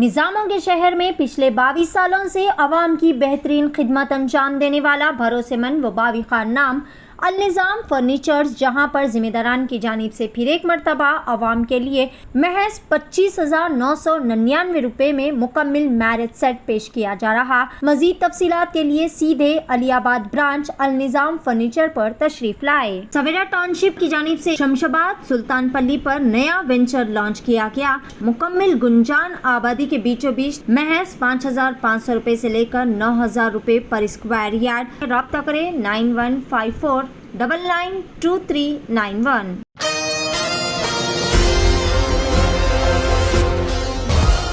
निज़ामों के शहर में पिछले 22 सालों से अवाम की बेहतरीन खिदमत अंजाम देने वाला भरोसेमंद व बाविक़ार नाम अल-निज़ाम फर्नीचर्स, जहां पर ज़िम्मेदारान की जानिब से फिर एक मरतबा अवाम के लिए महज 25,999 रुपये में मुकम्मल मैरिज सेट पेश किया जा रहा। मज़ीद तफसीलात के लिए सीधे अलीआबाद ब्रांच अल-निज़ाम फर्नीचर पर तशरीफ लाए। सवेरा टाउनशिप की जानिब से शमशाबाद सुल्तान पल्ली पर नया वेंचर लॉन्च किया गया। मुकम्मल गुंजान आबादी के बीचों बीच महज 5,500 रुपये से लेकर 9,000 रुपये पर स्क्वायर यार्ड। राब्ता करें 9154 992391।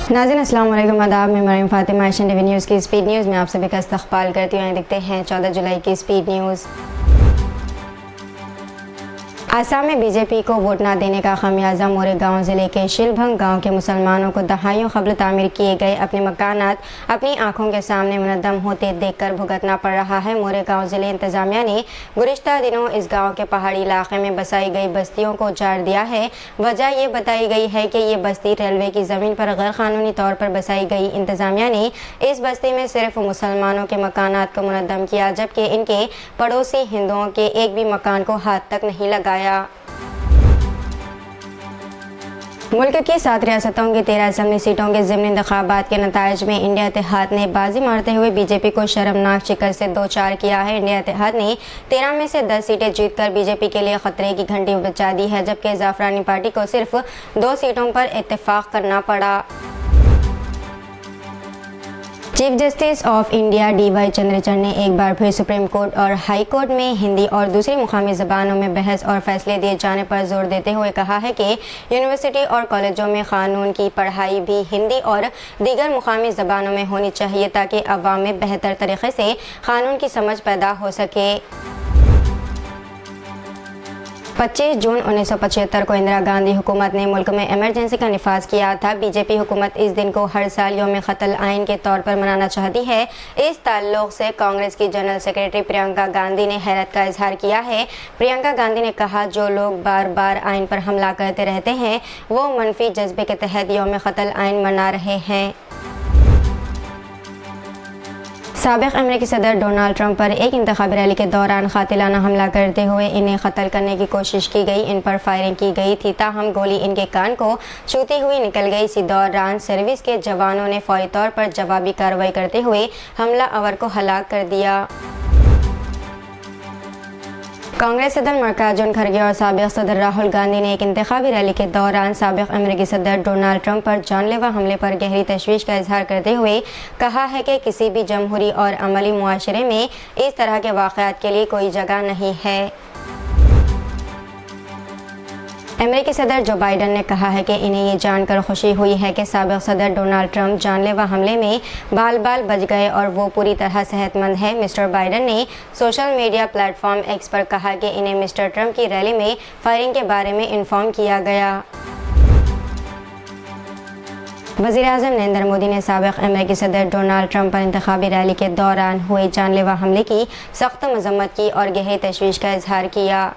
नाज़रीन अस्सलाम वालेकुम, आदाब। मैं Maryam Fatima Asian TV news की स्पीड न्यूज़ में आप सभी का इस्तक़बाल करती हूँ। देखते हैं 14 जुलाई की स्पीड न्यूज़। आसाम में बीजेपी को वोट न देने का खमियाजा मोरेगांव ज़िले के शिलभंग गांव के मुसलमानों को दहाइयों क़ब्ल तामीर किए गए अपने मकानात अपनी आंखों के सामने मुनद्दम होते देखकर भुगतना पड़ रहा है। मोरेगांव ज़िले इंतज़ामिया ने गुज़िश्ता दिनों इस गांव के पहाड़ी इलाके में बसाई गई बस्तियों को उजाड़ दिया है। वजह ये बताई गई है कि ये बस्ती रेलवे की ज़मीन पर गैर कानूनी तौर पर बसाई गई। इंतज़ामिया ने इस बस्ती में सिर्फ मुसलमानों के मकानात को मुनद्दम किया, जबकि इनके पड़ोसी हिंदुओं के एक भी मकान को हाथ तक नहीं लगाया। मुल्क की 7 रियासतों की 13 असम्बली सीटों के ज़िमनी इंतखाबात के नताइज में इंडिया इत्तेहाद ने बाजी मारते हुए बीजेपी को शर्मनाक शिकस्त से 2-4 किया है। इंडिया इत्तेहाद ने 13 में से 10 सीटें जीतकर बीजेपी के लिए खतरे की घंटी बजा दी है, जबकि ज़ाफ़रानी पार्टी को सिर्फ 2 सीटों पर इत्तेफाक करना पड़ा। Chief justice of India DY Chandrachud ने एक बार फिर सुप्रीम कोर्ट और हाई कोर्ट में हिंदी और दूसरी मुकामी ज़बानों में बहस और फैसले दिए जाने पर जोर देते हुए कहा है कि यूनिवर्सिटी और कॉलेजों में क़ानून की पढ़ाई भी हिंदी और दीगर मुकामी ज़बानों में होनी चाहिए, ताकि अवाम में बेहतर तरीके से क़ानून की समझ पैदा हो सके। 25 जून 1975 को इंदिरा गांधी हुकूमत ने मुल्क में इमरजेंसी का निफाज किया था। बीजेपी हुकूमत इस दिन को हर साल यौम क़त्ल आइन के तौर पर मनाना चाहती है। इस ताल्लुक़ से कांग्रेस की जनरल सेक्रेटरी प्रियंका गांधी ने हैरत का इजहार किया है। प्रियंका गांधी ने कहा, जो लोग बार बार आइन पर हमला करते रहते हैं वो मनफी जज्बे के तहत यौम क़त्ल आइन मना रहे हैं। साबिक़ अमेरिकी सदर डोनाल्ड ट्रंप पर एक इंतखाबी रैली के दौरान कातिलाना हमला करते हुए इन्हें कत्ल करने की कोशिश की गई। इन पर फायरिंग की गई थी, ताहम गोली इनके कान को छूती हुई निकल गई। इसी दौरान सर्विस के जवानों ने फौरी तौर पर जवाबी कार्रवाई करते हुए हमला आवर को हलाक कर दिया। कांग्रेस सदर मल्लिकार्जुन खड़गे और साबिक़ सदर राहुल गांधी ने एक इंतखाबी रैली के दौरान साबिक़ अमेरिकी सदर डोनाल्ड ट्रंप पर जानलेवा हमले पर गहरी तशवीश का इजहार करते हुए कहा है कि किसी भी जमहूरी और अमली मुआशरे में इस तरह के वाक़यात के लिए कोई जगह नहीं है। अमेरिकी सदर जो बाइडन ने कहा है कि इन्हें ये जानकर खुशी हुई है कि साबिक़ सदर डोनाल्ड ट्रंप जानलेवा हमले में बाल बाल बच गए और वो पूरी तरह सेहतमंद है। मिस्टर बाइडन ने सोशल मीडिया प्लेटफॉर्म एक्स पर कहा कि इन्हें मिस्टर ट्रंप की रैली में फायरिंग के बारे में इन्फॉर्म किया गया। वज़ीर-ए-आज़म नरेंद्र मोदी ने साबिक़ अमेरिकी सदर डोनाल्ड ट्रंप पर इंतखाबी रैली के दौरान हुए जानलेवा हमले की सख्त मज़म्मत की और गहरी तशवीश का इजहार किया।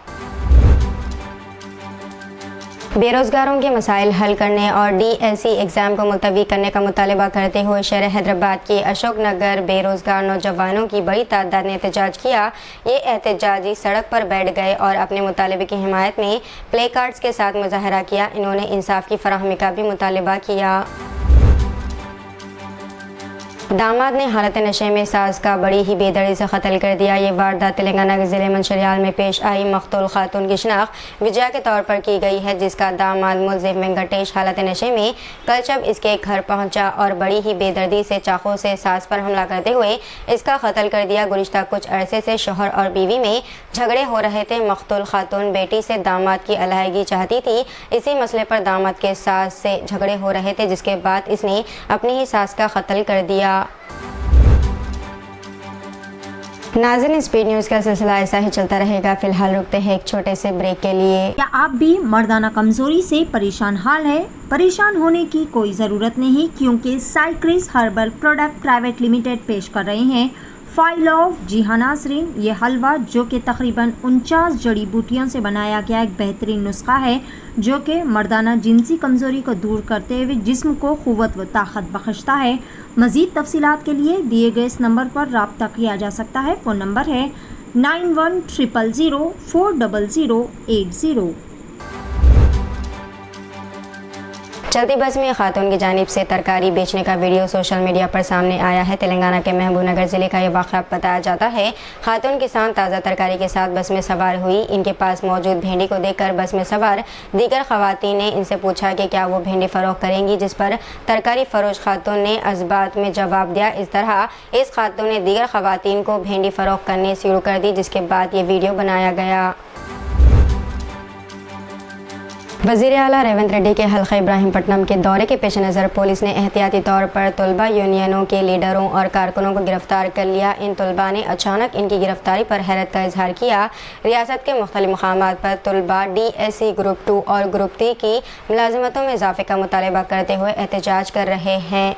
बेरोज़गारों के मसाइल हल करने और DSE एग्ज़ाम को मुलतवी करने का मुतालबा करते हुए शहर हैदराबाद के अशोक नगर बेरोज़गार नौजवानों की बड़ी तादाद ने एहतजाज किया। ये एहतजाजी सड़क पर बैठ गए और अपने मुतालबे की हिमायत में प्ले कार्ड्स के साथ मुजाहरा किया। इन्होंने इंसाफ की फराहमी का भी मुतालबा किया। दामाद ने हालत नशे में सास का बड़ी ही बेदर्दी से कत्ल कर दिया। ये वारदात तेलंगाना के ज़िले मंचिर्याल में पेश आई। मक़तूल खातून की शनाख्त विजया के तौर पर की गई है, जिसका दामाद मुलज़िम वेंकटेश हालत नशे में कल जब इसके घर पहुंचा और बड़ी ही बेदर्दी से चाकू से सास पर हमला करते हुए इसका कत्ल कर दिया। गुज़िश्ता कुछ अरसे से शोहर और बीवी में झगड़े हो रहे थे। मक़तूल खातून बेटी से दामाद की अलहदगी चाहती थी। इसी मसले पर दामाद के सास से झगड़े हो रहे थे, जिसके बाद इसने अपनी ही सास का कत्ल कर दिया। नाज़रीन, स्पीड न्यूज़ का सिलसिला ऐसा ही चलता रहेगा। फिलहाल रुकते हैं एक छोटे से ब्रेक के लिए। क्या आप भी मर्दाना कमजोरी से परेशान हाल है? परेशान होने की कोई ज़रूरत नहीं, क्योंकि साइक्रिस हर्बल प्रोडक्ट प्राइवेट लिमिटेड पेश कर रहे हैं फाइल ऑफ जी हाँ नाज़रीन, ये हलवा जो कि तकरीबन 49 जड़ी बूटियों से बनाया गया एक बेहतरीन नुस्खा है जो कि मर्दाना जिनसी कमज़ोरी को दूर करते हुए जिस्म को क़ुव्वत व ताकत बख्शता है। मज़ीद तफसीलात के लिए दिए गए इस नंबर पर रब्ता किया जा सकता है। फ़ोन नंबर है 9100040080। चलती बस में खातून की जानिब से तरकारी बेचने का वीडियो सोशल मीडिया पर सामने आया है। तेलंगाना के महबूब नगर ज़िले का ये वाक़या बताया जाता है। खातून किसान ताज़ा तरकारी के साथ बस में सवार हुई। इनके पास मौजूद भिंडी को देखकर बस में सवार दीगर ख़वातीन ने इनसे पूछा कि क्या वो भिंडी फ़रोख्त करेंगी, जिस पर तरकारी फरोश खातून ने अज़बात में जवाब दिया। इस तरह इस खातून ने दीगर ख़वातीन को भिंडी फ़रोख्त करने शुरू कर दी, जिसके बाद ये वीडियो बनाया गया। वज़ीर आला रेवंत रेड्डी के हल्का इब्राहिमपट्टनम के दौरे के पेश नज़र पुलिस ने एहतियाती तौर पर तलबा यूनियनों के लीडरों और कारकुनों को गिरफ्तार कर लिया। इन तलबा ने अचानक इनकी गिरफ्तारी पर हैरत का इजहार किया। रियासत के मुख्तलिफ मकामात पर तलबा DSC ग्रुप 2 और ग्रुप 3 की मुलाजमतों में इजाफे का मुतालबा करते हुए एहतजाज कर रहे हैं।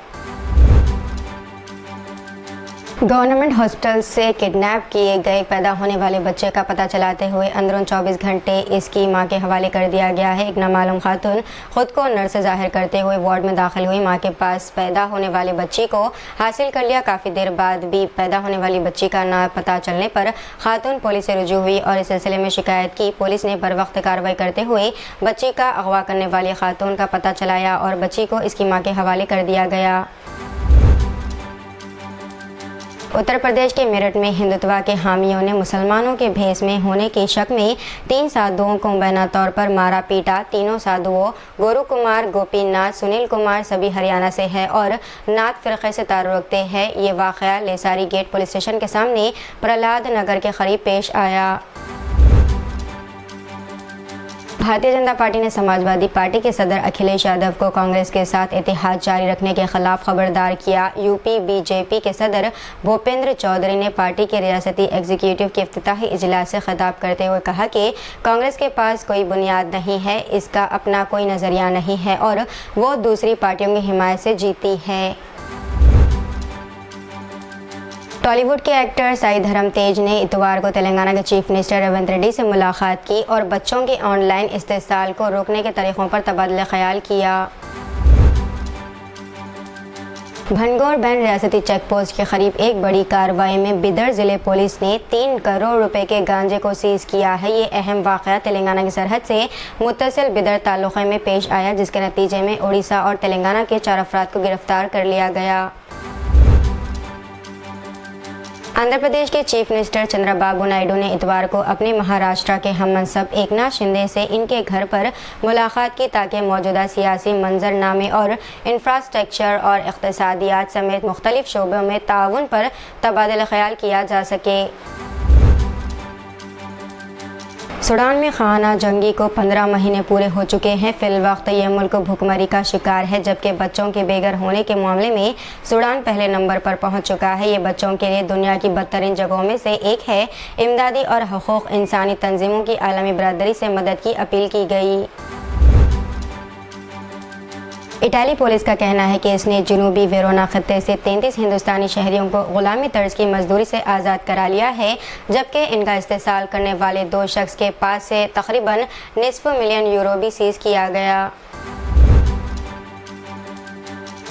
गवर्नमेंट हॉस्पिटल से किडनैप किए गए पैदा होने वाले बच्चे का पता चलाते हुए अंदरून 24 घंटे इसकी मां के हवाले कर दिया गया है। एक नामालूम खातून खुद को नर्स जाहिर करते हुए वार्ड में दाखिल हुई। मां के पास पैदा होने वाले बच्ची को हासिल कर लिया। काफ़ी देर बाद भी पैदा होने वाली बच्ची का ना पता चलने पर खातून पुलिस से रुजू हुई और इस सिलसिले में शिकायत की। पुलिस ने बर वक्त कार्रवाई करते हुए बच्ची का अगवा करने वाली खातून का पता चलाया और बच्ची को इसकी माँ के हवाले कर दिया गया। उत्तर प्रदेश के मेरठ में हिंदुत्व के हामियों ने मुसलमानों के भेष में होने के शक में 3 साधुओं को मुबैना तौर पर मारा पीटा। तीनों साधुओं गोरू कुमार, गोपीनाथ, सुनील कुमार सभी हरियाणा से है और नाथ फ़िरक़े से ताल्लुक़ रखते हैं। ये वाक़या लेसारी गेट पुलिस स्टेशन के सामने प्रहलाद नगर के करीब पेश आया। भारतीय जनता पार्टी ने समाजवादी पार्टी के सदर अखिलेश यादव को कांग्रेस के साथ इत्तेहाद जारी रखने के खिलाफ खबरदार किया। यूपी बीजेपी के सदर भूपेंद्र चौधरी ने पार्टी के रियासती एग्जीक्यूटिव के इफ्तिताही इजलास से खिताब करते हुए कहा कि कांग्रेस के पास कोई बुनियाद नहीं है, इसका अपना कोई नज़रिया नहीं है और वो दूसरी पार्टियों की हिमायत से जीती है। टॉलीवुड के एक्टर साई धर्म तेज ने इतवार को तेलंगाना के चीफ मिनिस्टर रेवंत रेड्डी से मुलाकात की और बच्चों के ऑनलाइन इस्तेसाल को रोकने के तरीक़ों पर तबादला ख्याल किया। भनगोर बैन रियासती चेक पोस्ट के करीब एक बड़ी कार्रवाई में बिदर ज़िले पुलिस ने 3 करोड़ रुपए के गांजे को सीज़ किया है। ये अहम वाक़या तेलंगाना की सरहद से मुत्तसिल बिदर तालुक़े में पेश आया, जिसके नतीजे में उड़ीसा और तेलंगाना के 4 अफराद को गिरफ्तार कर लिया गया। आंध्र प्रदेश के चीफ मिनिस्टर चंद्रबाबू नायडू ने इतवार को अपने महाराष्ट्र के हममनसब एकनाथ शिंदे से इनके घर पर मुलाकात की ताकि मौजूदा सियासी मंजरनामे और इंफ्रास्ट्रक्चर और इक़्तिसादियात समेत मुख्तलिफ शोबों में ताउन पर तबादला ख्याल किया जा सके। सूडान में खाना जंगी को 15 महीने पूरे हो चुके हैं। फिलवक्त ये मुल्क भुखमरी का शिकार है, जबकि बच्चों के बेघर होने के मामले में सूडान पहले नंबर पर पहुंच चुका है। ये बच्चों के लिए दुनिया की बदतरीन जगहों में से एक है। इमदादी और हकूक़ इंसानी तंजीमों की आलमी बरादरी से मदद की अपील की गई। इटाली पुलिस का कहना है कि इसने जनूबी वेरोना खत्ते से 33 हिंदुस्तानी शहरियों को गुलामी तर्ज की मजदूरी से आज़ाद करा लिया है, जबकि इनका इस्तेसाल करने वाले 2 शख्स के पास से तकरीबन निस्फ मिलियन यूरो भी सीज किया गया।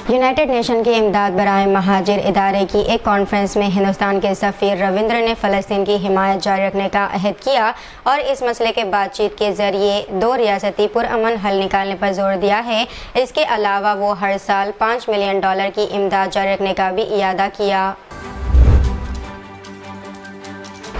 यूनाइटेड नेशन के इमदाद बराए महाजिर इदारे की एक कॉन्फ्रेंस में हिंदुस्तान के सफ़ीर रविंद्र ने फ़लस्तीन की हिमायत जारी रखने का अहद किया और इस मसले के बातचीत के ज़रिए 2 रियासती पुरअमन हल निकालने पर जोर दिया है। इसके अलावा वो हर साल $5 मिलियन की इमदाद जारी रखने का भी इरादा किया।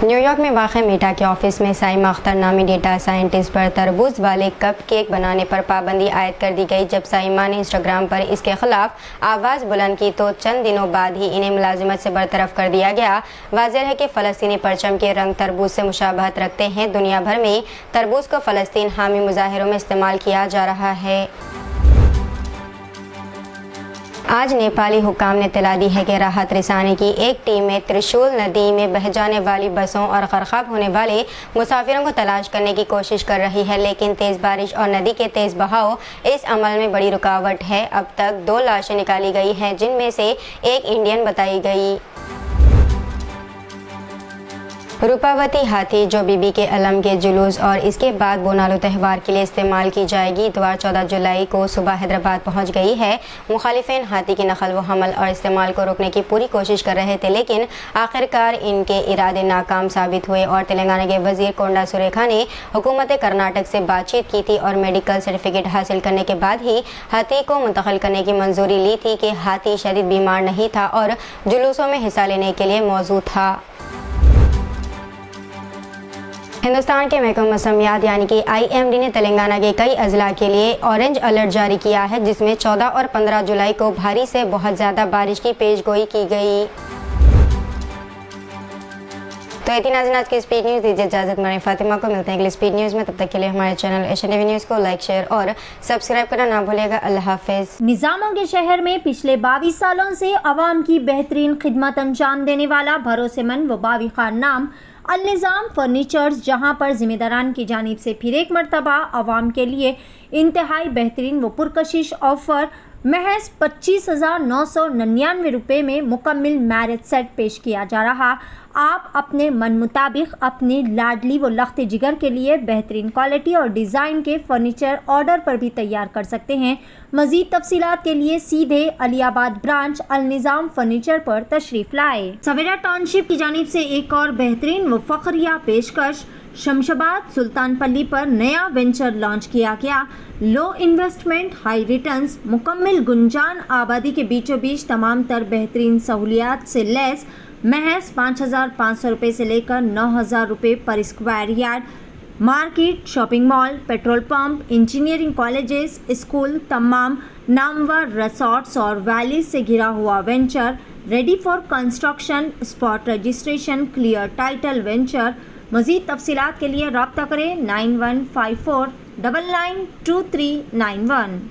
न्यूयॉर्क में वाक़ मेटा के ऑफिस में साइमा अख्तर नामी डेटा साइंटिस्ट पर तरबूज वाले कप केक बनाने पर पाबंदी आयद कर दी गई। जब साइमा ने इंस्टाग्राम पर इसके खिलाफ आवाज़ बुलंद की तो चंद दिनों बाद ही इन्हें मुलाजिमत से बरतरफ कर दिया गया। वाज़ेह है कि फ़लस्तीनी परचम के रंग तरबूज से मुशाबहत रखते हैं। दुनिया भर में तरबूज को फ़लस्तीन हामी मुजाहिरों में इस्तेमाल किया जा रहा है। आज नेपाली हुकाम ने इत्तला दी है कि राहत रिसाने की एक टीम में त्रिशूल नदी में बह जाने वाली बसों और गरक़ाब होने वाले मुसाफिरों को तलाश करने की कोशिश कर रही है, लेकिन तेज़ बारिश और नदी के तेज़ बहाव इस अमल में बड़ी रुकावट है। अब तक 2 लाशें निकाली गई हैं, जिनमें से एक इंडियन बताई गई। रूपावती हाथी जो बीबी के अलम के जुलूस और इसके बाद बोनालू त्यौहार के लिए इस्तेमाल की जाएगी इतवार 14 जुलाई को सुबह हैदराबाद पहुंच गई है। मुखालिफिन हाथी की नकल व हमल और इस्तेमाल को रोकने की पूरी कोशिश कर रहे थे, लेकिन आखिरकार इनके इरादे नाकाम साबित हुए और तेलंगाना के वजीर कोंडा सुरेखा ने हुकूमत कर्नाटक से बातचीत की थी और मेडिकल सर्टिफिकेट हासिल करने के बाद ही हाथी को मुंतकिल करने की मंजूरी ली थी कि हाथी शदीद बीमार नहीं था और जुलूसों में हिस्सा लेने के लिए मौजूद था। हिंदुस्तान के महकमा मौसमियात यानी कि IMD ने तेलंगाना के कई अजला के लिए ऑरेंज अलर्ट जारी किया है, जिसमें 14 और 15 जुलाई को भारी से बहुत ज़्यादा बारिश की पेशगोई की गई। तो इतनी नाज़रीन आज की स्पीड न्यूज़, दीजिए इजाज़त। हमारे फातिमा को मिलते हैं अगली स्पीड न्यूज़ में। तब तक के लिए हमारे चैनल एशियन टीवी न्यूज़ को लाइक, शेयर और सब्सक्राइब करना ना भूलिएगा। अल्लाह हाफिज़। निज़ामों के शहर में पिछले 22 सालों से आवाम की बेहतरीन खिदमत अंजाम देने वाला भरोसेमंद व बाविखार नाम अल-निज़ाम फर्नीचर्स, जहां पर ज़िम्मेदारान की जानिब से फिर एक मरतबा आवाम के लिए इंतहाई बेहतरीन व पुरकशिश ऑफ़र महज 25,999 रुपये में मुकम्मल मैरिज सेट पेश किया जा रहा। आप अपने मन मुताबिक अपनी लाडली व लख्त जिगर के लिए बेहतरीन क्वालिटी और डिज़ाइन के फर्नीचर ऑर्डर पर भी तैयार कर सकते हैं। मज़ीद तफसीलात के लिए सीधे अलियाबाद ब्रांच अल-निज़ाम फर्नीचर पर तशरीफ़ लाए। सवेरा टाउनशिप की जानिब से एक और बेहतरीन व फ़ख्रिया पेशकश, शमशाबाद सुल्तानपल्ली पर नया वेंचर लॉन्च किया गया। लो इन्वेस्टमेंट हाई रिटर्न्स, मुकम्मल गुंजान आबादी के बीचों बीच तमाम तर बेहतरीन सहूलियात से लैस महज 5,500 रुपये से लेकर 9,000 रुपये पर square yard. Market, shopping mall, petrol pump, engineering colleges, school, तमाम नामवर रिसॉर्ट्स और वैलीज से घिरा हुआ venture, ready for construction, spot registration, clear title venture. मज़ीद तफसीलात के लिए रब्ता करें 9154992391।